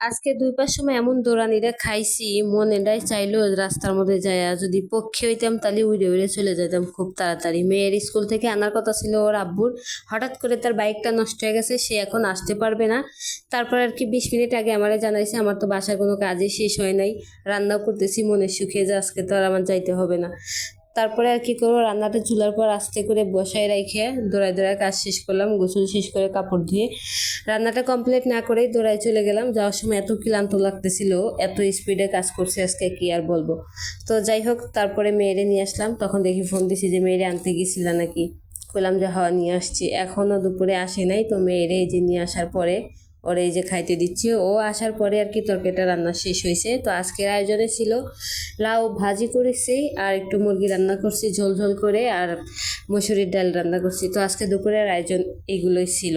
আজকে ২টার সময় এমন দৌড়ানিরে খাইছি, মনেটাই চাইলো রাস্তার মধ্যে যাইয়া যদি পক্ষী হইতাম তাহলে উড়ে উড়ে চলে যেতাম খুব তাড়াতাড়ি। মেয়ের স্কুল থেকে আনার কথা ছিল ওর আব্বুর, হঠাৎ করে তার বাইকটা নষ্ট হয়ে গেছে, সে এখন আসতে পারবে না। তারপর আর কি ২০ মিনিট আগে আমারে জানাইছে, আমার তো বাসার কোনো কাজই শেষ হয় নাই, রান্নাও করতেছি মনের সুখে যে আজকে তো আর আমার যাইতে হবে না। তারপরে আর কি করবো, রান্নাটা চুলার পর আস্তে করে বসায় রাইখে দৌড়ায় দৌড়ায় কাজ শেষ করলাম, গোসল শেষ করে কাপড় ধুয়ে রান্নাটা কমপ্লিট না করেই দৌড়ায় চলে গেলাম। যাওয়ার সময় এত ক্লান্ত লাগতেছিল, এত স্পিডে কাজ করছে আজকে কি আর বলবো। তো যাই হোক, তারপরে মেয়েরে নিয়ে আসলাম, তখন দেখি ফোন দিছি যে মেয়েরে আনতে গেছিল নাকি। কইলাম যে হওয়া নিয়ে আসছি, এখনও দুপুরে আসে নাই। তো মেয়েরে এই যে নিয়ে আসার পরে ওরে এই যে খাইতে দিচ্ছি, ও আসার পরে আর কি তরকারিটা রান্না শেষ হয়েছে। তো আজকের আয়োজনে ছিল লাউ ভাজি করেছি, আর একটু মুরগি রান্না করছি ঝোল ঝোল করে, আর মসুরির ডাল রান্না করছি। তো আজকে দুপুরের আয়োজন এগুলোই ছিল।